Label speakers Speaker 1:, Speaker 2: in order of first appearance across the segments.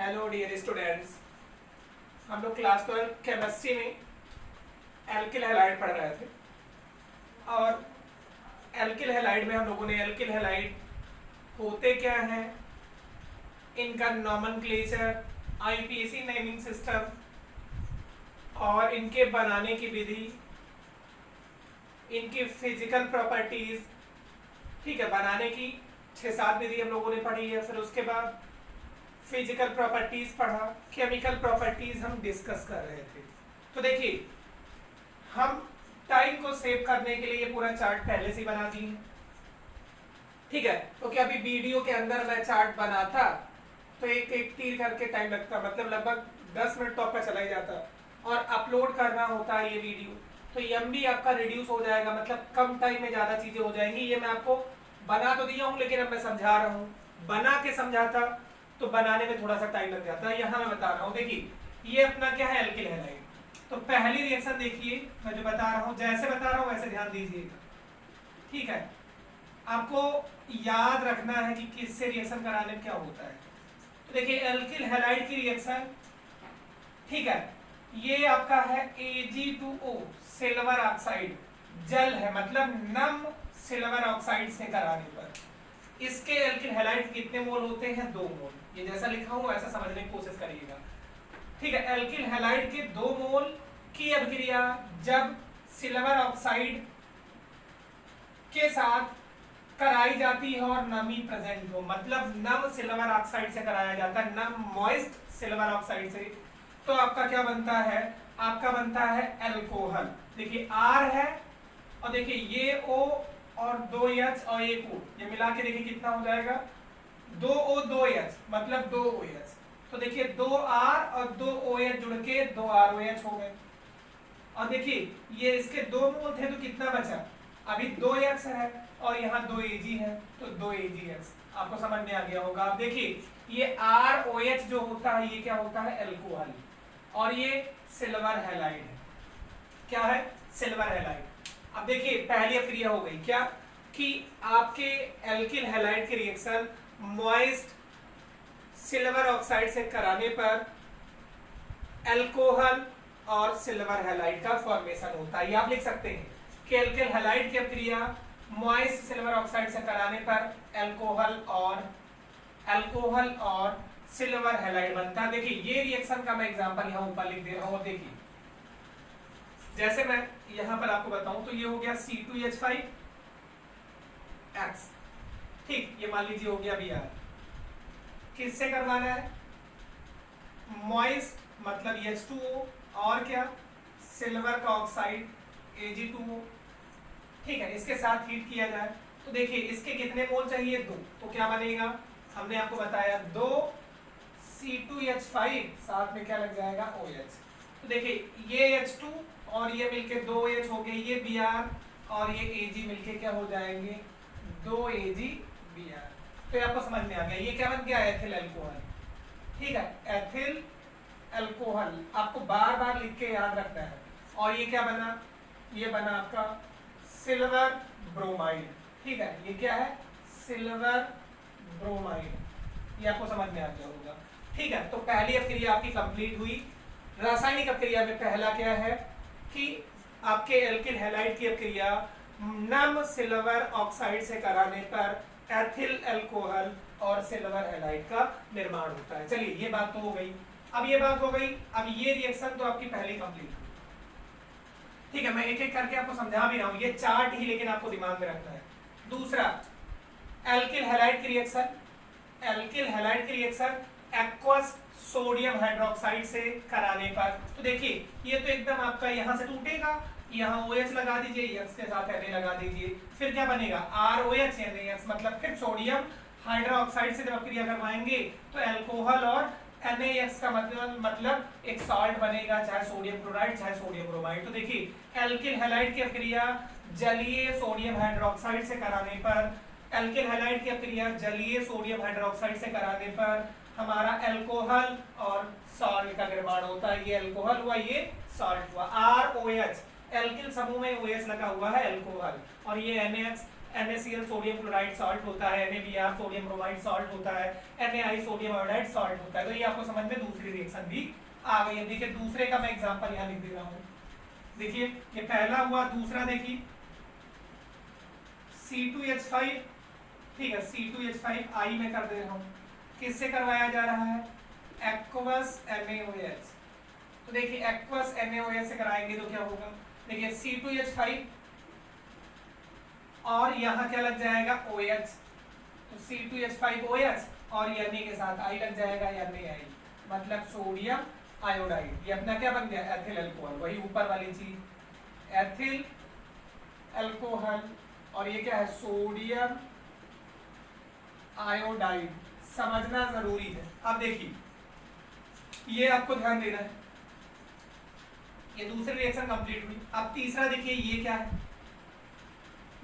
Speaker 1: Hello dear students. हम लोग class 12 chemistry में एल्किल हैलाइड पढ़ रहे थे और एल्किल हैलाइड में हम लोगों ने एल्किल हैलाइड होते क्या हैं, इनका नॉमेनक्लेचर, आईपीएसी नेमिंग सिस्टम और इनके बनाने की विधि, इनकी फिजिकल प्रॉपर्टीज। ठीक है, बनाने की 6-7 विधि हम लोगों ने पढ़ी है। फिर उसके बाद फिजिकल प्रॉपर्टीज पढ़ा, केमिकल प्रॉपर्टीज हम डिस्कस कर रहे थे। तो देखिए, हम टाइम को सेव करने के लिए ये पूरा चार्ट पहले से बना दिए। ठीक है, तो क्या अभी वीडियो के अंदर मैं चार्ट बनाता तो एक एक तीर करके टाइम लगता, मतलब लगभग 10 मिनट तो आपका चला ही जाता। और अपलोड करना होता है ये वीडियो, तो एमबी आपका रिड्यूस हो जाएगा, मतलब कम टाइम में ज्यादा चीजें हो जाएंगी। ये मैं आपको बना तो दिया हूँ, लेकिन अब मैं समझा रहा हूँ। बना के समझाता तो बनाने में थोड़ा सा टाइम लग जाता है। यहाँ मैं बता रहा हूँ, देखिए ये अपना क्या है, एल्किल हैलाइड। तो पहली रिएक्शन देखिए, मैं जो बता रहा हूँ, जैसे बता रहा हूँ वैसे ध्यान दीजिएगा। ठीक है, आपको याद रखना है कि किससे रिएक्शन कराने में क्या होता है। तो देखिए एल्किल हैलाइड की रिएक्शन, ठीक है, ये आपका है Ag2O, सिल्वर ऑक्साइड, जल है, मतलब नम सिल्वर ऑक्साइड से कराने पर इसके एल्किल हैलाइड कितने मोल होते हैं? 2 मोल। ये जैसा लिखा हूं वैसा समझने की कोशिश करिएगा। ठीक है, एल्किल हैलाइड के 2 मोल की अभिक्रिया जब सिल्वर ऑक्साइड के साथ कराई जाती है और नमी प्रेजेंट हो, मतलब नम सिल्वर ऑक्साइड से कराया जाता है, नम मॉइस्ट सिल्वर ऑक्साइड से, तो आपका क्या बनता है? आपका बनता है एल्कोहल। देखिए R है और देखिए ये O और 2H और एक O, ये मिला के देखिए कितना हो जाएगा? 2O 2H, मतलब 2OH। तो देखिए 2R और 2OH जुड़ के 2ROH हो गए। और देखिए ये इसके 2 मोल थे तो कितना बचा? अभी 2X है और यहाँ 2Ag है, तो 2AgX। आपको समझ में आ गया होगा। अब देखिए ये ROH जो होता है ये क्या होता है? एल्कोहल। और ये सिल्वर हैलाइड है। क्या है? Silver halide. अब देखिए पहली अभिक्रिया हो गई क्या कि आपके एल्किल हैलाइड की रिएक्शन मॉइस्ट सिल्वर ऑक्साइड से कराने पर एल्कोहल और सिल्वर हैलाइड का फॉर्मेशन होता है। ये आप लिख सकते हैं कि एल्किल हैलाइड की अभिक्रिया मॉइस्ट सिल्वर ऑक्साइड से कराने पर एल्कोहल और सिल्वर हैलाइड बनता है। देखिए ये रिएक्शन का मैं एग्जांपल यहाँ ऊपर लिख दे रहा हूँ। देखिए जैसे मैं यहाँ पर आपको बताऊं तो ये हो गया C2H5X, ठीक, ये मान लीजिए हो गया Br। किससे करवाना है? मॉइस्ट, मतलब H2O और क्या? सिल्वर का ऑक्साइड Ag2O। ठीक है, इसके साथ हीट किया जाए तो देखिए इसके कितने मोल चाहिए? 2। तो क्या बनेगा? हमने आपको बताया 2 C2H5 साथ में क्या लग जाएगा? OH। तो देखिए ये H2 और ये मिलके 2H हो गए, ये Br और ये Ag मिलके क्या हो जाएंगे? 2AgBr। तो ये आपको समझ में आ गया, ये क्या बन गया? Ethyl alcohol. ठीक है, एथिल अल्कोहल आपको बार बार लिख के याद रखना है। और ये क्या बना? ये बना आपका सिल्वर ब्रोमाइड। ठीक है, ये क्या है? Silver bromide. ये आपको समझ में आ गया होगा। ठीक है, तो पहली अभिक्रिया आपकी कंप्लीट हुई। रासायनिक अभिक्रिया में पहला क्या है कि आपके एल्किल हैलाइड की अभिक्रिया नम सिल्वर ऑक्साइड से कराने पर एथिल अल्कोहल और सिल्वर हैलाइड का निर्माण होता है। चलिए ये बात तो हो गई। अब ये बात हो गई, अब ये रिएक्शन तो आपकी पहली कंप्लीट हुई। ठीक है, मैं एक एक करके आपको समझा भी रहा हूं, ये चार्ट ही लेकिन आपको दिमाग में रखना है। दूसरा, एल्किल हैलाइड की रिएक्शन, एल्किल हैलाइड की रिएक्शन एक्वस सोडियम हाइड्रोक्साइड से कराने पर, तो देखिए ये तो एकदम आपका यहां से टूटेगा, यहाँ OH लगा दीजिए, X के साथ Na लगा दीजिए, फिर क्या बनेगा? ROH NaX, मतलब फिर सोडियम हाइड्रोक्साइड से जब अभिक्रिया करवाएंगे तो एल्कोहल और NaX का मतलब एक सॉल्ट बनेगा, चाहे सोडियम क्लोराइड चाहे सोडियम ब्रोमाइड। तो देखिए एल्किल हैलाइड की अभिक्रिया जलीय सोडियम हाइड्रोक्साइड से कराने पर, एल्किल हैलाइड की अभिक्रिया जलीय सोडियम हाइड्रोक्साइड से कराने पर हमारा एल्कोहल और सॉल्ट का निर्माण होता है। ये एल्कोहल हुआ, ये सॉल्ट हुआ। ROH, एल्किल समूह में OH लगा हुआ है, एल्कोहल, और ये NaX NaCl sodium chloride salt होता है, NaBr सोडियम ब्रोमाइड सॉल्ट होता है, NaI सोडियम आयोडाइड सॉल्ट होता है। तो ये आपको समझ में दूसरी रिएक्शन भी आ गई है। देखिए दूसरे का मैं एग्जांपल यहाँ लिख दे रहा हूँ। देखिए ये पहला हुआ, दूसरा देखिए C2H5, ठीक है, C2H5 I में कर दे रहा हूँ। किससे करवाया जा रहा है? Aqueous NaOH। तो देखिए एक्वस NaOH से कराएंगे तो क्या होगा? देखिए C2H5 और यहाँ क्या लग जाएगा? OH। तो C2H5OH और Na के साथ I लग जाएगा, NaI, मतलब सोडियम आयोडाइड। ये अपना क्या बन गया? एथिल अल्कोहल, वही ऊपर वाली चीज, एथिल अल्कोहल। और ये क्या है? Sodium iodide. समझना जरूरी है। अब देखिए ये आपको ध्यान देना है। ये दूसरी रिएक्शन कंप्लीट हुई। अब तीसरा देखिए ये क्या है?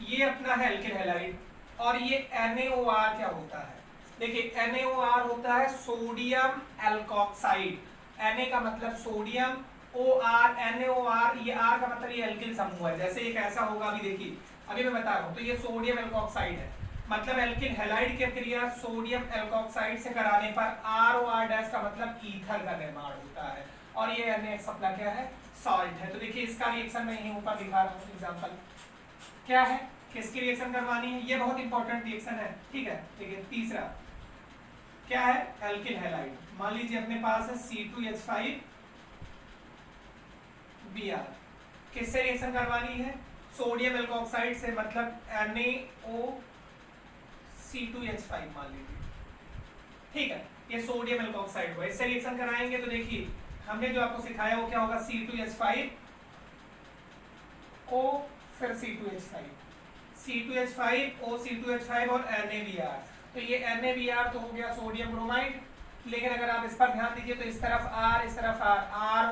Speaker 1: ये अपना है एल्किल हैलाइड। और ये NaOR क्या होता है? देखिए NaOR होता है सोडियम एल्कोक्साइड। Na का मतलब सोडियम, OR NaOR, ये R का मतलब ये एल्किल समूह है। जैसे ये कैसा होगा अभी देखिए, अभी मैं बता रहा हूँ। तो ये सोडियम एल्कोक्साइड है, मतलब एल्किल हैलाइड की क्रिया सोडियम एल्कोक्साइड से कराने पर ROR- का मतलब ईथर का निर्माण होता है। और ये NaX अपना क्या है? सॉल्ट है। तो देखिए इसका रिएक्शन मैं यहीं ऊपर दिखा रहा हूँ एग्जांपल। क्या है? किसकी रिएक्शन करवानी है? ये बहुत इंपॉर्टेंट रिएक्शन है, ठीक है। देखिए तीसरा क्या है? Alkyl halide. मान लीजिए अपने पास है C2H5Br। किससे रिएक्शन करवानी है? सोडियम एल्कोक्साइड से, मतलब NaOC2H5 मान लीजिए, ठीक है। ये सोडियम एल्कोक्साइड हुआ, इससे रिएक्शन कराएंगे तो देखिए हमने जो आपको सिखाया वो क्या होगा? C2H5O फिर C2H5O और NaBr। तो ये NaBr तो हो गया सोडियम ब्रोमाइड। लेकिन अगर आप इस पर ध्यान दीजिए तो इस तरफ R, इस तरफ R,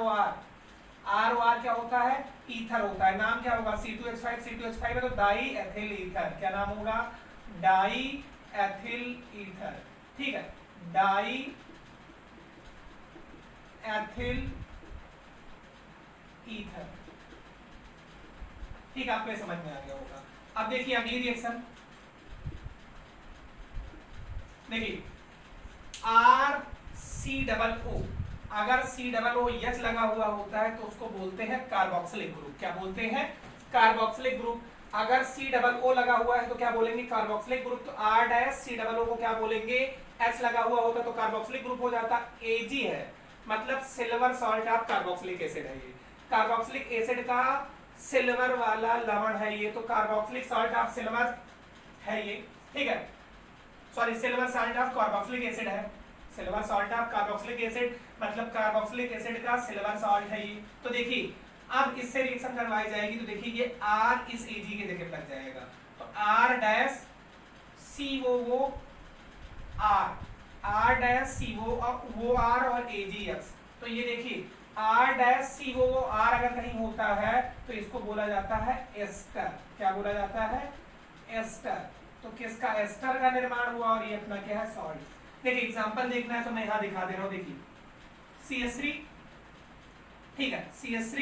Speaker 1: ROR क्या होता है? ईथर होता है। नाम क्या होगा? C2H5 है तो डाई एथिल ईथर। क्या नाम होगा? डाई एथिल ईथर, ठीक है, डाई एथिल ईथर, ठीक है। आपको ये समझ में आ गया होगा। अब देखिए अगली रिएक्शन, देखिए RCOO। अगर COOH लगा हुआ होता है तो उसको बोलते हैं कार्बोक्सिलिक ग्रुप। क्या बोलते हैं? Carboxylic group. अगर COO लगा हुआ है तो क्या बोलेंगे? Carboxylic group. तो R-COO को क्या बोलेंगे? H लगा हुआ होता तो कार्बोक्सिलिक ग्रुप हो जाता। Ag है, मतलब silver salt of carboxylic acid है। ये कार्बोक्सिलिक एसिड का सिल्वर वाला लवण है ये, तो कार्बोक्सिलिक सॉल्ट ऑफ सिल्वर है ये, ठीक है। Sorry, silver salt of carboxylic acid है। Silver salt of carboxylic acid मतलब कार्बोक्सिलिक एसिड का सिल्वर सॉल्ट है ये। तो देखिए अब इससे रिएक्शन करवाई जाएगी तो देखिए ये R इस Ag के जगह लग जाएगा। तो R-COOR और AgX। तो ये देखिए R-COOR अगर कहीं होता है तो इसको बोला जाता है एस्टर। क्या बोला जाता है? एस्टर। तो किसका? एस्टर का निर्माण हुआ और ये अपना क्या है? सॉल्ट। देखिए एग्जांपल देखना है तो मैं यहां दिखा दे रहा हूं। देखिए CH3, ठीक है, CH3,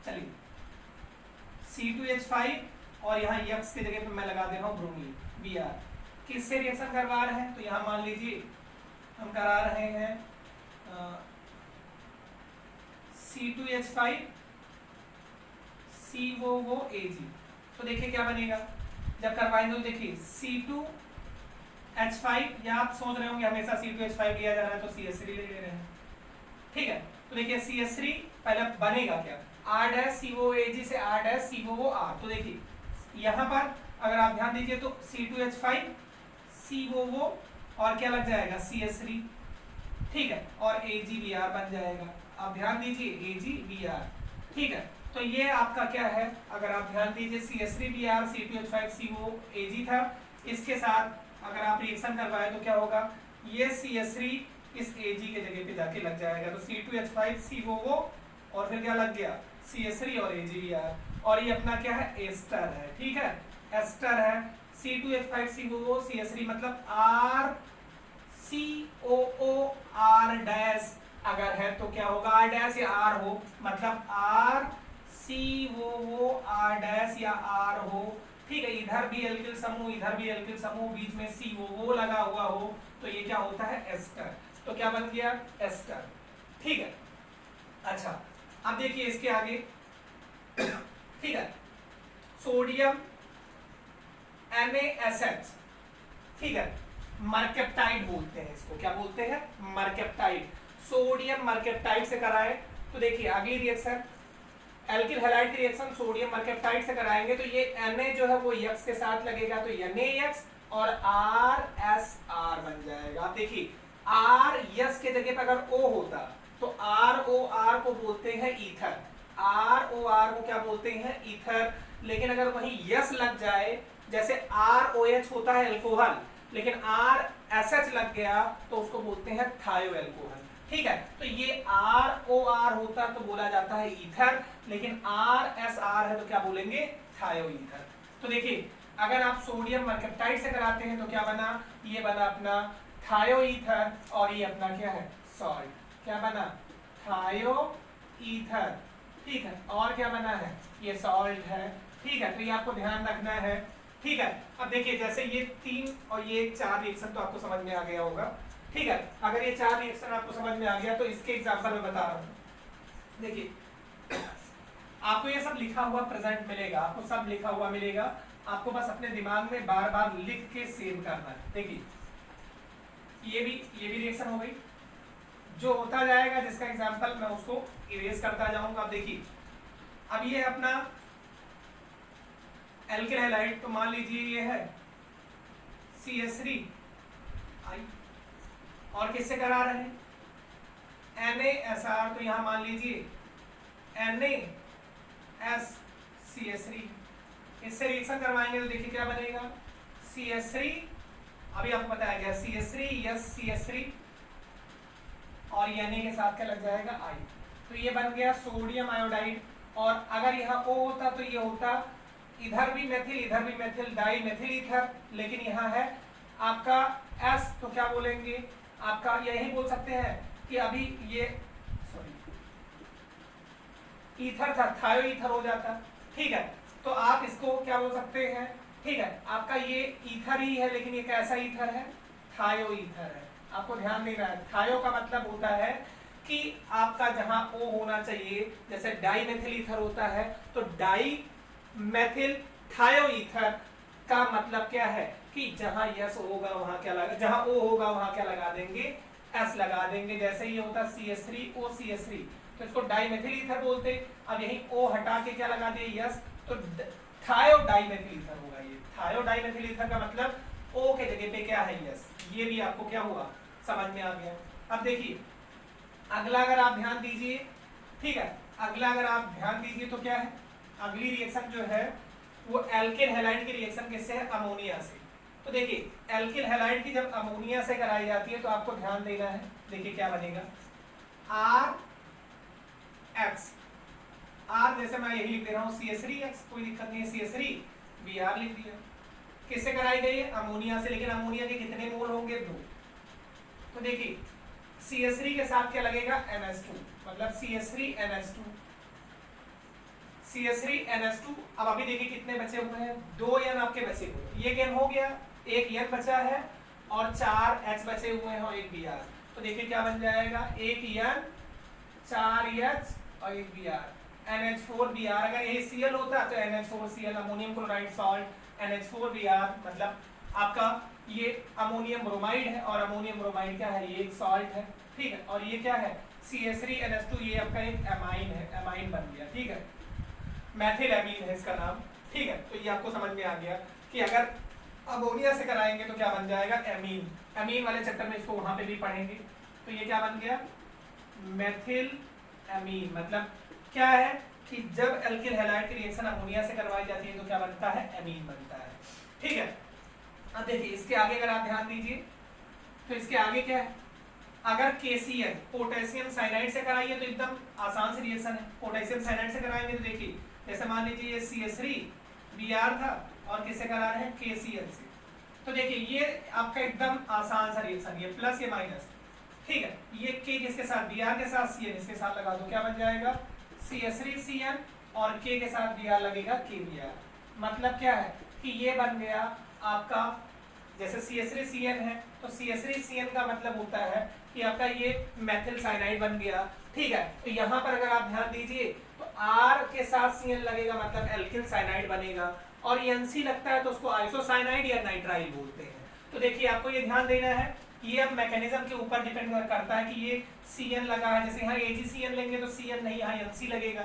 Speaker 1: चलिए C2H5 और यहाँ X की जगह पे मैं लगा दे रहा हूँ ब्रोमीन Br। किससे रिएक्शन करवा रहे हैं? तो यहाँ मान लीजिए हम करा रहे हैं C2H5 COOAg। तो देखिए क्या बनेगा जब करवाएंगे तो देखिए C2H5, या आप सोच रहे होंगे हमेशा C2H5 लिया जा रहा है तो CH3 ले रहे हैं, ठीक है। तो देखिए CH3 पहले बनेगा क्या? R-COAg से R-COOR। तो देखिए यहाँ पर अगर आप ध्यान दीजिए तो C2H5 COO और क्या लग जाएगा? CH3, ठीक है, और AgBr बन जाएगा। आप ध्यान दीजिए AgBr, ठीक है। तो ये आपका क्या है? अगर आप ध्यान दीजिए CH3Br C2H5 COAg था, इसके साथ अगर आप रिएक्शन करवाए तो क्या होगा? ये CH3 इस Ag के जगह पे जाके लग जाएगा। तो C2H5 COO और फिर क्या लग गया? CH3 और AgBr। और ये अपना क्या है? एस्टर है, ठीक है, एस्टर है। C2H5 COO CH3 मतलब R-COOR डैश अगर है तो क्या होगा? R डैश या R हो, मतलब R COO R' या R हो, ठीक है, इधर भी एल्किल समूह इधर भी एल्किल समूह, बीच में COO लगा हुआ हो, तो ये क्या होता है एस्टर। तो क्या बन गया एस्टर, ठीक है। अच्छा अब देखिए इसके आगे, ठीक है, सोडियम NaSH, ठीक है, मरकेप्टाइड बोलते हैं इसको, क्या बोलते हैं मरकेप्टाइड, सोडियम मरकेप्टाइड से कराए तो देखिए अगली रिएक्शन एल्किल हैलाइड की रिएक्शन सोडियम मरकेप्टाइड से कराएंगे तो ये Na जो है वो X के साथ लगेगा तो NaX और RSR बन जाएगा। आप देखिए R के जगह पर अगर O होता तो ROR को बोलते हैं ईथर, ROR को क्या बोलते हैं ईथर, लेकिन अगर वहीं यस लग जाए, जैसे ROH होता है अल्कोहल, लेकिन RSH लग गया तो उसको बोलते हैं थायो अल्कोहल, ठीक है। तो ये ROR होता तो बोला जाता है ईथर, लेकिन RSR है तो क्या बोलेंगे थायो ईथर। तो देखिए अगर आप सोडियम मरकेप्टाइड से कराते हैं तो क्या बना, ये बना अपना थायो ईथर और ये अपना क्या है सॉल्ट, क्या बना थायो ईथर, ठीक है, और क्या बना है ये सॉल्ट है, ठीक है। तो ये आपको ध्यान रखना है, ठीक है। अब देखिए जैसे ये 3 और ये 4 रिएक्शन तो आपको समझ में आ गया होगा, ठीक है। अगर ये 4 रिएक्शन आपको समझ में आ गया तो इसके एग्जांपल में बता रहा हूं। देखिए आपको ये सब लिखा हुआ प्रेजेंट मिलेगा, आपको सब लिखा हुआ मिलेगा, आपको बस अपने दिमाग में बार बार लिख के सेव करना है। देखिए ये भी रिएक्शन हो गई, जो होता जाएगा जिसका एग्जांपल मैं उसको इरेज करता जाऊंगा। अब देखिए अब ये अपना एल्किल हैलाइड, तो मान लीजिए ये है CH3I और किससे करा रहे हैं NaSR, तो यहां मान लीजिए NaSCH3, इससे रिएक्शन करवाएंगे तो देखिए क्या बनेगा CH3, अभी आपको बताया गया CH3 CH3 और Na के साथ क्या लग जाएगा I, तो ये बन गया सोडियम आयोडाइड। और अगर यहाँ O होता तो ये होता इधर भी मेथिल डाई मेथिल ईथर, लेकिन यहाँ है आपका S, तो क्या बोलेंगे आपका यही बोल सकते हैं कि अभी ये सॉरी ईथर था थायो ईथर हो जाता, ठीक है। तो आप इसको क्या बोल सकते हैं, ठीक है, आपका ये ईथर ही है लेकिन ये कैसा ईथर है थायो ईथर है। आपको ध्यान देना है थायो का मतलब होता है कि आपका जहां O होना चाहिए, जैसे डाई मेथिल ईथर होता है तो डाई मेथिल थायो ईथर का मतलब क्या है कि जहां यस होगा वहां क्या लगा, जहां O होगा वहां क्या लगा देंगे S लगा देंगे। जैसे ये होता CH3O CH3 तो इसको डाई मेथिल ईथर बोलते, अब यही O हटा के क्या लगा दिए यस, तो थायो डाई मेथिल ईथर होगा। ये थायो डाई मेथिल ईथर का मतलब O के जगह पे क्या है यस, ये भी आपको क्या हुआ समझ में आ गया। अब देखिए अगला अगर आप ध्यान दीजिए, ठीक है, अगला अगर आप ध्यान दीजिए तो क्या है, अगली रिएक्शन जो है वो एल्किल हैलाइड की रिएक्शन किससे है अमोनिया से। तो देखिए एल्किल हैलाइड की जब अमोनिया से कराई जाती है तो आपको ध्यान देना है, देखिए क्या बनेगा RX, R जैसे मैं यही लिख दे रहा हूँ CH3X, कोई दिक्कत नहीं है CH3Br लिख दिया। किससे कराई गई है अमोनिया से, लेकिन अमोनिया के कितने मोल होंगे 2, तो देखिए CH3 के साथ क्या लगेगा NH2, मतलब CH3NH2 CH3NH2। अब अभी देखिए कितने बचे हुए हैं 2 N आपके बचे हुए, ये गेन हो गया, एक N बचा है और 4 H बचे हुए हैं और एक Br, तो देखिए क्या बन जाएगा एक N 4 H और एक Br NH4Br। अगर यही Cl होता तो NH4Cl ammonium chloride salt NH4Br, मतलब आपका ये अमोनियम ब्रोमाइड है और अमोनियम ब्रोमाइड क्या है ये एक सॉल्ट है, ठीक है। और ये क्या है CH3NH2, ये आपका एक एमाइन है, एमाइन बन गया, ठीक है, मैथिल एमीन है इसका नाम, ठीक है। तो ये आपको समझ में आ गया कि अगर अमोनिया से कराएंगे तो क्या बन जाएगा एमीन, एमीन वाले चैप्टर में इसको वहां पे भी पढ़ेंगे। तो ये क्या बन गया मेथिल एमीन, मतलब क्या है कि जब एल्किल हैलाइड की रिएक्शन अमोनिया से करवाई जाती है तो क्या बनता है एमीन बनता है, ठीक है। अब देखिए इसके आगे अगर आप ध्यान दीजिए तो इसके आगे क्या है, अगर KCl पोटेशियम साइनाइड से कराइए तो एकदम आसान सी रिएक्शन है, पोटेशियम साइनाइड से कराएंगे तो देखिए जैसे मान लीजिए ये CH3Br था और किससे करा रहे हैं KCl से, तो देखिए ये आपका एकदम आसान सा रिएक्शन, ये प्लस ये माइनस, ठीक है। ये K किसके साथ Br के साथ Cn इसके साथ लगा दो, क्या बन जाएगा CH3Cn और K के साथ Br लगेगा KBr। मतलब क्या है कि ये बन गया आपका, जैसे CH3CN है तो CH3CN का मतलब होता है कि आपका ये मेथिल साइनाइड बन गया। ठीक है, तो यहाँ पर अगर आप ध्यान दीजिए तो R के साथ Cn लगेगा मतलब एल्किल साइनाइड बनेगा, और NC लगता है तो उसको आइसोसाइनाइड या नाइट्राइल बोलते हैं। तो देखिए आपको ये ध्यान देना है, ये अब मैकेनिज्म के ऊपर डिपेंड करता है कि ये Cn लगा है, जैसे यहाँ AgCN लेंगे तो Cn नहीं, यहाँ NC लगेगा।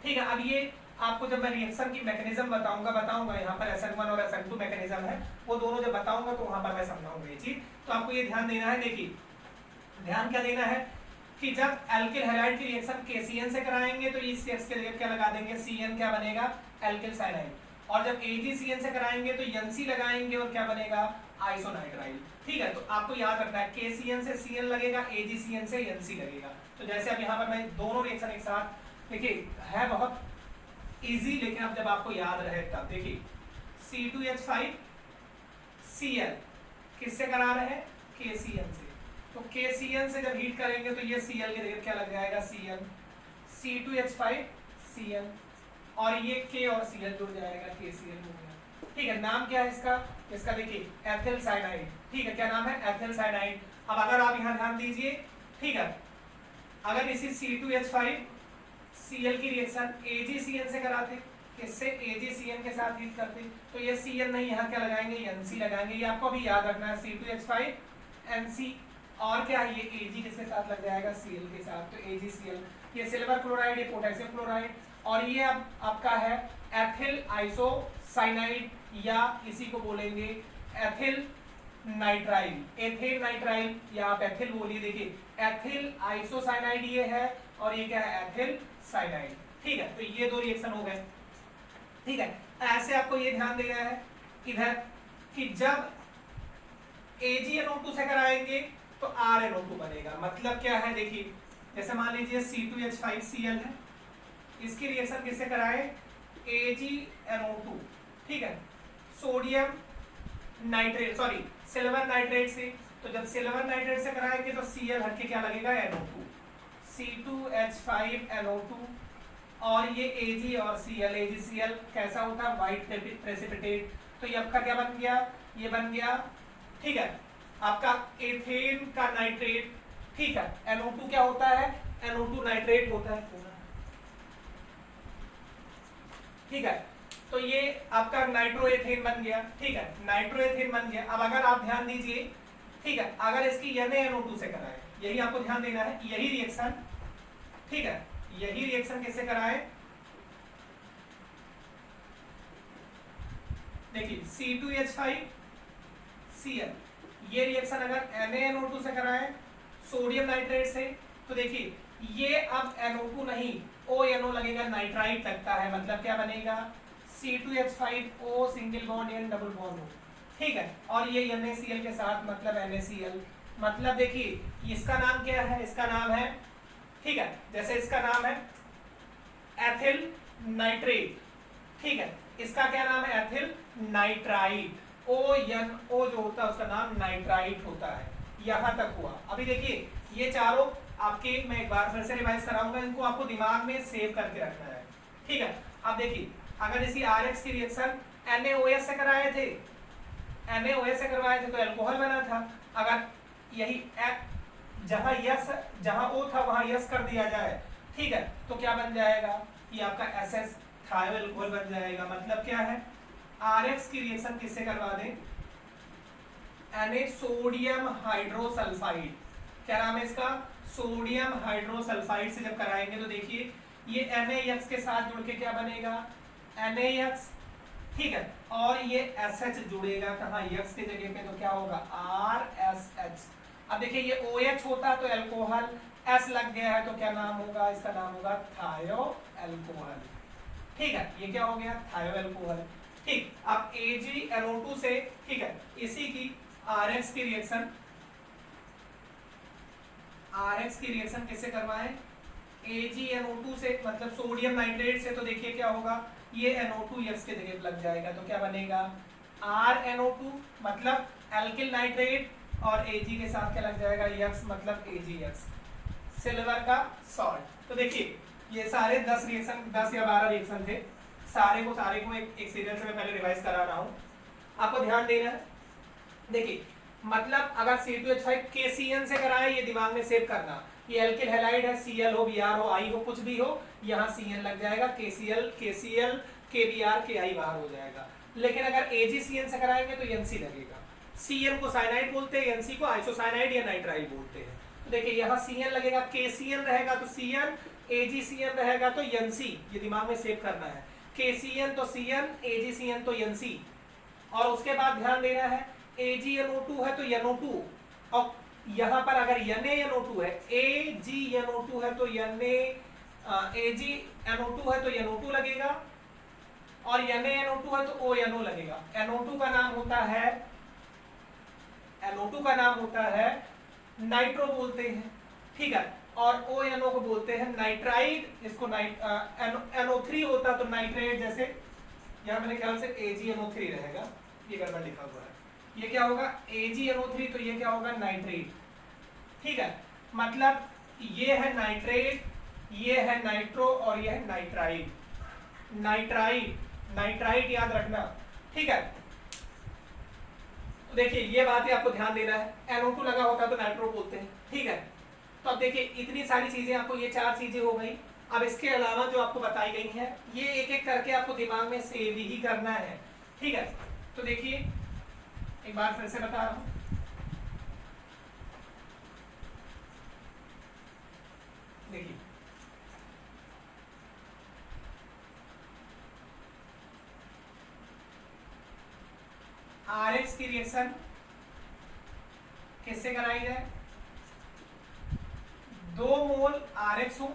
Speaker 1: ठीक है, अब ये आपको जब मैं रिएक्शन की मैकेनिज्म बताऊंगा यहाँ पर SN1 और SN2 मैकेनिज्म है, वो दोनों जब बताऊंगा तो वहां पर मैं समझाऊंगा ये चीज। तो आपको ये ध्यान देना है, देखिए ध्यान क्या देना है कि जब एल्किल हैलाइड की रिएक्शन KCN से कराएंगे तो इस एक्स के जगह क्या लगा देंगे, Cn क्या बनेगा, एल्किल साइनाइड, और जब AgCN से कराएंगे तो NC लगाएंगे और क्या बनेगा, आइसोनाइट्राइल। ठीक है, तो आपको याद रखना है KCN से Cn लगेगा, AgCN से NC लगेगा। तो जैसे अब यहाँ पर मैं दोनों रिएक्शन एक साथ, देखिए है बहुत इजी, लेकिन अब जब आपको याद रहे तब देखिए C2H5 Cl किससे करा रहे हैं, KCN से, तो KCN से जब हीट करेंगे तो ये Cl के जगह क्या लग जाएगा, Cn, C2H5 Cl, और ये K और Cl जुड़ जाएगा, KCl हो गया। ठीक है, नाम क्या है इसका, इसका देखिए एथिल साइनाइड। ठीक है, क्या नाम है, एथिल साइनाइड। अब अगर आप यहाँ ध्यान दीजिए, ठीक है, अगर इसी C2H5 Cl की रिएक्शन AgCN से कराते, किससे, AgCN के साथ हीट करते, तो ये Cn नहीं, यहाँ क्या लगाएंगे, NC लगाएंगे। ये आपको भी याद रखना है, C2H5 NC, और क्या है ये Ag किसके साथ लग जाएगा, Cl के साथ, तो AgCl। ये सिल्वर क्लोराइड, ये पोटेशियम क्लोराइड, और ये अब आपका है एथिल आइसोसाइनाइड, या इसी को बोलेंगे एथिल नाइट्राइल, एथिल नाइट्राइल, या आप एथिल बोलिए। देखिए एथिल आइसोसाइनाइड ये है, और ये क्या है, एथिल साइनाइड। ठीक है, तो ये दो रिएक्शन हो गए। ठीक है, ऐसे आपको ये ध्यान देना है इधर कि जब AgNO2 से कराएंगे तो RNO2 बनेगा। मतलब क्या है, देखिए जैसे मान लीजिए C2H5Cl है, इसकी रिएक्शन किससे कराए, AgNO2, ठीक है, sodium nitrate, sorry silver nitrate से, तो जब सिल्वर नाइट्रेट से कराएंगे तो Cl हटके क्या लगेगा, NO2, C2H5NO2, और ये Ag और Cl, AgCl कैसा होता है, व्हाइट प्रेसिपिटेट। तो ये आपका क्या बन गया, ये बन गया, ठीक है, आपका एथेन का नाइट्रेट। ठीक है, NO2 क्या होता है, NO2 नाइट्रेट होता है। ठीक है, तो ये आपका नाइट्रोएथेन बन गया। ठीक है, नाइट्रोएथेन बन गया। अब अगर आप ध्यान दीजिए, ठीक है, अगर इसकी NaNO2 से कराए, यही आपको ध्यान देना है, यही रिएक्शन, ठीक है, यही रिएक्शन किससे कराए, देखिए C2H5Cl, ये रिएक्शन अगर NaNO2 से कराए सोडियम नाइट्रेट से, तो देखिए ये अब NO2 नहीं, ONO लगेगा, नाइट्राइट लगता है। मतलब क्या बनेगा, C2H5O single bond N double bond हो। ठीक है, और ये NaCl के साथ मतलब NaCl। मतलब देखिए इसका नाम क्या है, इसका नाम है, ठीक है, जैसे इसका नाम है एथिल नाइट्रेट। ठीक है, इसका क्या नाम है, एथिल नाइट्राइट, ONO जो होता है उसका नाम नाइट्राइट होता है। यहां तक हुआ। अभी देखिए ये चारों आपके, मैं एक बार फिर से रिवाइज कराऊंगा, इनको आपको दिमाग में सेव करके रखना है। ठीक है, अब देखिए अगर इसी RX की रिएक्शन NaOH से कराए थे, NaOH से करवाए थे तो अल्कोहल बना था। अगर यही जहां यस, जहां O था वहां यस कर दिया जाए, ठीक है, तो क्या बन जाएगा, ये आपका SS थायो अल्कोहल बन जाएगा। मतलब क्या है, RX की रिएक्शन किससे करवा दें, Na सोडियम हाइड्रोसल्फाइड, क्या नाम है इसका, सोडियम हाइड्रोसल्फाइड से जब कराएंगे तो देखिए ये NaX के साथ जुड़ के क्या बनेगा, NaX। ठीक है, और ये SH जुड़ेगा कहाँ, X के जगह पे, तो क्या होगा RSH। अब देखिए ये OH होता तो अल्कोहल, S लग गया है तो क्या नाम होगा, इसका नाम होगा थायो अल्कोहल। ठीक है, ये क्या हो गया, थायो अल्कोहल। ठीक, अब AgNO2 से, ठीक है, इसी की RX की रिएक्शन, RX की रिएक्शन किससे करवाएं, AgNO2 से, मतलब सोडियम नाइट्रेट से, तो देखिए क्या होगा, ये NO2 X के जगह लग जाएगा तो क्या बनेगा RNO2, मतलब एल्किल नाइट्रेट, और Ag के साथ क्या लग जाएगा X, मतलब AgX, सिल्वर का सॉल्ट। तो देखिए ये सारे 10 रिएक्शन, 10 या 12 रिएक्शन थे, सारे को एक सीरियल से मैं पहले रिवाइज करा रहा हूँ, आपको ध्यान देना है। देखिए मतलब अगर C2H5 KCN से कराए, ये दिमाग में सेव करना, ये एल्किल हैलाइड है, Cl हो, Br हो, I हो, कुछ भी हो, यहाँ Cn लग जाएगा, KCl KBr KI बाहर हो जाएगा। लेकिन अगर AgCN से कराएंगे तो NC लगेगा। Cn को साइनाइड बोलते हैं, NC को आइसोसाइनाइड या नाइट्राइल बोलते हैं। तो देखिए यहाँ Cn लगेगा, KCN रहेगा तो Cn, AgCN रहेगा तो NC, ये दिमाग में सेव करना है। KCN तो Cn, AgCN तो NC। और उसके बाद ध्यान देना है AgNO2 है तो NO2, और यहाँ पर अगर NaNO2 है, AgNO2 है तो AgNO2 है तो NO2 लगेगा, और NaNO2 है तो ONO लगेगा। NO2 का नाम होता है नाइट्रो बोलते हैं, ठीक है, और ONO को बोलते हैं नाइट्राइड। इसको NO3 होता तो नाइट्रेट, जैसे यहाँ मेरे ख्याल से AgNO3 रहेगा, ये गड़बड़ लिखा हुआ है, ये क्या होगा AgNO3, तो ये क्या होगा नाइट्रेट, ठीक है। मतलब ये है नाइट्रेट, ये है नाइट्रो और ये है नाइट्राइड। नाइट्राइड याद रखना, ठीक है। तो देखिए ये बात है, आपको ध्यान देना है, NO2 लगा होता तो नाइट्रो बोलते हैं, ठीक है। तो अब देखिए इतनी सारी चीजें आपको, ये 4 चीजें हो गई। अब इसके अलावा जो आपको बताई गई हैं, ये एक एक करके आपको दिमाग में सेव ही करना है, ठीक है। तो देखिए एक बार फिर से बता रहा हूं, देखिए RH की रिएक्शन किससे कराई जाए, 2 मोल RH हो,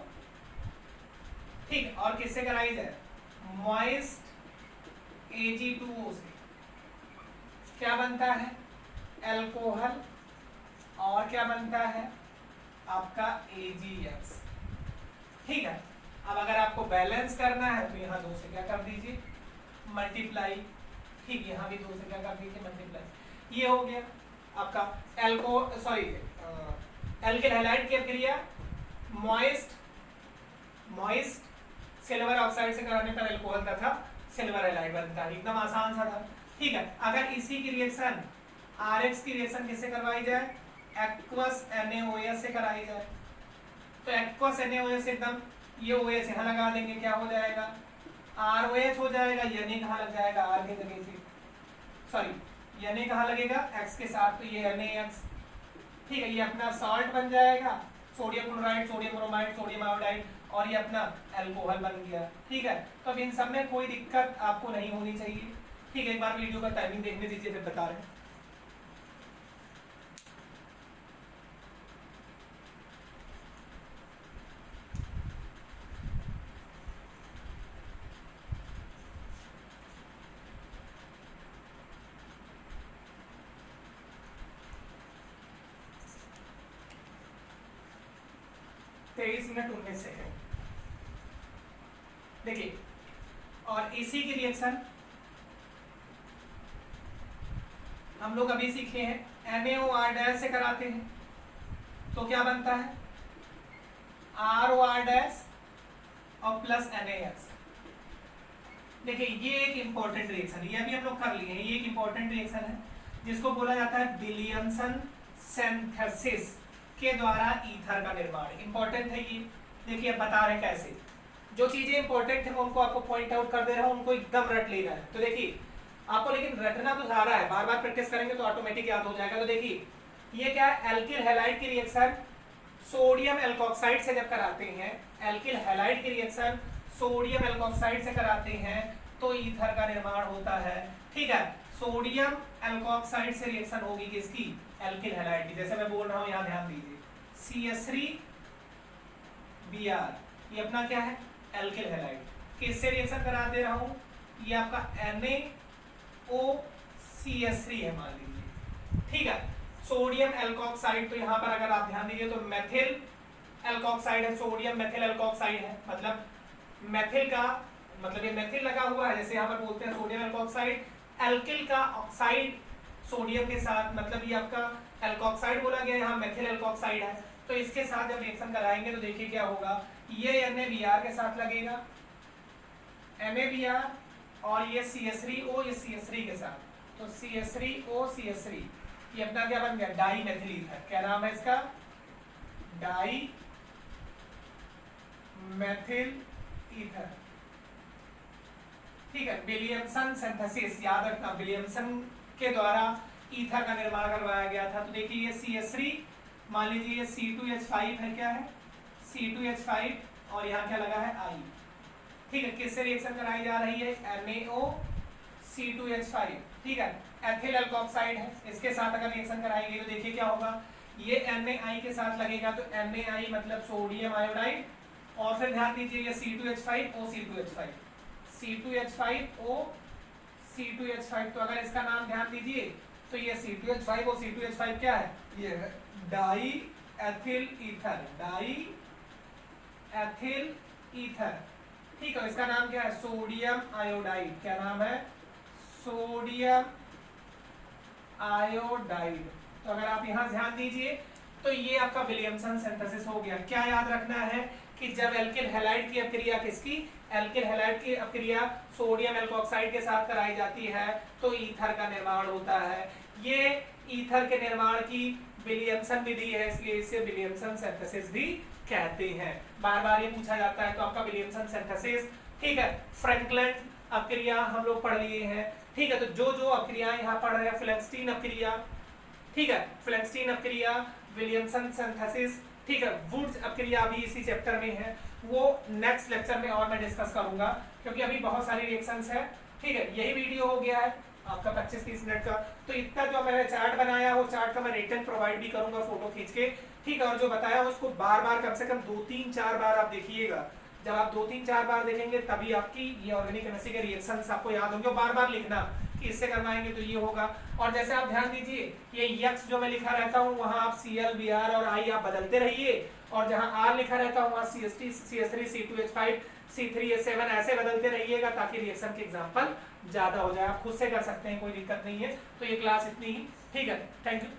Speaker 1: ठीक, और किससे कराई जाए मॉइस्ट Ag2O से, क्या बनता है एल्कोहल, और क्या बनता है आपका AgX, ठीक है। अब अगर आपको बैलेंस करना है तो यहाँ 2 से क्या कर दीजिए मल्टीप्लाई, ठीक, यहाँ भी 2 से क्या कर दीजिए मल्टीप्लाई। ये हो गया आपका एल्किल हैलाइड की क्रिया, मॉइस्ट सिल्वर ऑक्साइड से कराने पर एल्कोहल तथा सिल्वर हैलाइड बनता है, एकदम आसान सा था, ठीक है। अगर इसी की रिएक्शन RH की रिएक्शन किससे करवाई जाए, एक्वस NaOH से कराई जाए, तो एक्वस NaOH एकदम, ये OH यहाँ लगा देंगे, क्या हो जाएगा ROH हो जाएगा, Na कहाँ लग जाएगा R की जगह से, सॉरी Na कहाँ लगेगा X के साथ, तो ये NaX, ठीक है। ये अपना सॉल्ट बन जाएगा, sodium chloride, sodium bromide, sodium iodide, और ये अपना अल्कोहल बन गया, ठीक है। तो अब इन सब में कोई दिक्कत आपको नहीं होनी चाहिए, ठीक है। एक बार वीडियो का टाइमिंग देखने दीजिए, फिर बता रहे हैं। मिनट 19 सेकेंड, देखिए, और इसी की रिएक्शन हम लोग अभी सीखे हैं NaOR से कराते हैं, तो क्या बनता है ROR और प्लस NaX। देखिए ये एक इंपॉर्टेंट रिएक्शन है, ये अभी हम लोग कर लिए हैं, ये एक इंपॉर्टेंट रिएक्शन है जिसको बोला जाता है विलियमसन सिंथेसिस के द्वारा ईथर का निर्माण। इंपॉर्टेंट है ये, देखिए अब बता रहे कैसे, जो चीजें इंपॉर्टेंट है उनको आपको पॉइंट आउट कर दे रहा हूं, उनको एकदम रट लेना है। तो देखिए आपको लेकिन रटना तो सारा है, बार बार प्रैक्टिस करेंगे तो ऑटोमेटिक याद हो जाएगा। तो देखिए ये क्या है, एल्किल हैलाइड की रिएक्शन सोडियम एल्कोक्साइड से जब कराते हैं, एल्किल हैलाइड की रिएक्शन सोडियम एल्कोक्साइड से कराते हैं तो ईथर का निर्माण होता है, ठीक है। सोडियम एल्कोक्साइड से रिएक्शन होगी किसकी, एल्किल हैलाइड की, जैसे मैं बोल रहा हूं यहां ध्यान दीजिए, CH3Br, ये अपना क्या है एल्किल हैलाइड, किससे रिएक्शन करा दे रहा हूं, ये आपका NaOCH3 है मान लीजिए, ठीक है। सोडियम एल्कोक्साइड, तो यहाँ पर अगर आप ध्यान दीजिए तो मेथिल एल्कोक्साइड है, सोडियम मेथिल एल्कोक्साइड है, मतलब मेथिल का मतलब ये मेथिल लगा हुआ है, जैसे यहाँ पर बोलते हैं सोडियम एल्कोक्साइड, एल्किल का ऑक्साइड सोडियम के साथ, मतलब ये आपका एल्कोक्साइड बोला गया, यहाँ मेथिल एल्कोक्साइड है, तो इसके साथ जब रिएक्शन कराएंगे तो देखिए क्या होगा, ये NaBr के साथ लगेगा NaBr, और ये CH3O ये CH3 के साथ, तो CH3O CH3 ये अपना क्या बन गया, डाई मेथिल ईथर। क्या नाम है इसका, डाई मेथिल ईथर। ठीक है, विलियमसन सिंथेसिस, याद रखना विलियमसन के द्वारा ईथर का निर्माण करवाया गया था। तो देखिए ये CH3, मान लीजिए ये C2H5 है, क्या है C2H5, और यहाँ क्या लगा है I। ठीक है, किससे रिएक्शन कराई जा रही है, NaO C2H5। ठीक है, एथिल एल्कोक्साइड है, इसके साथ अगर रिएक्शन कराएंगे तो देखिए क्या होगा, ये Na के साथ लगेगा, तो Na मतलब सोडियम आयोडाइड, और फिर ध्यान दीजिए ये C2H5O C2H5 C2H5O C2H5, तो अगर इसका नाम ध्यान दीजिए तो ये C2H5O C2H5 क्या है, ये है die ethyl ether, die ethyl ether. ठीक है, इसका नाम क्या है, सोडियम आयोडाइड। क्या नाम है, सोडियम आयोडाइड। तो अगर आप यहां ध्यान दीजिए तो ये आपका विलियमसन सिंथेसिस हो गया। क्या याद रखना है कि जब एल्किल हैलाइड की अपक्रिया, किसकी, एल्किल हैलाइड की अपक्रिया सोडियम एल्कोक्साइड के साथ कराई जाती है तो ईथर का निर्माण होता है। ये ईथर के निर्माण की विलियमसन विधि है, इसलिए इसे विलियमसन सिंथेसिस भी कहते हैं। बार बार ये पूछा जाता है, तो आपका विलियमसन सिंथेसिस। ठीक है, फ्रैंकलिन अपक्रिया हम लोग पढ़ लिए हैं। ठीक है, तो जो जो अपक्रियाएं यहाँ पढ़ रहे हैं, फ्लेक्सटीन अपक्रिया, ठीक है, फ्लेक्सटीन अपक्रिया, विलियमसन सिंथेसिस, ठीक है, वुड्स अपक्रिया भी इसी चैप्टर में है, वो नेक्स्ट लेक्चर में और मैं डिस्कस करूंगा, क्योंकि अभी बहुत सारी रिएक्शंस है। ठीक है, यही वीडियो हो गया है आपका 25-30 मिनट का। तो इतना जो मैंने चार्ट बनाया, वो चार्ट का मैं रिटर्न प्रोवाइड भी करूंगा फोटो खींच के। ठीक है, और जो बताया उसको बार बार कम से कम 2-3-4 बार आप देखिएगा। जब आप 2-3-4 बार देखेंगे तभी आपकी ये ऑर्गेनिक केमिस्ट्री के रिएक्शंस आपको याद होंगे। बार बार लिखना कि इससे करवाएंगे तो ये होगा। और जैसे आप ध्यान दीजिए, ये यक्स जो मैं लिखा रहता हूँ वहां आप Cl Br और I आप बदलते रहिए, और जहां R लिखा रहता हूँ वहां CH3 C2H5 C3H7 ऐसे बदलते रहिएगा, ताकि रिएक्शन के एग्जाम्पल ज्यादा हो जाए। आप खुद से कर सकते हैं, कोई दिक्कत नहीं है। तो ये क्लास इतनी ही। ठीक है, थैंक यू।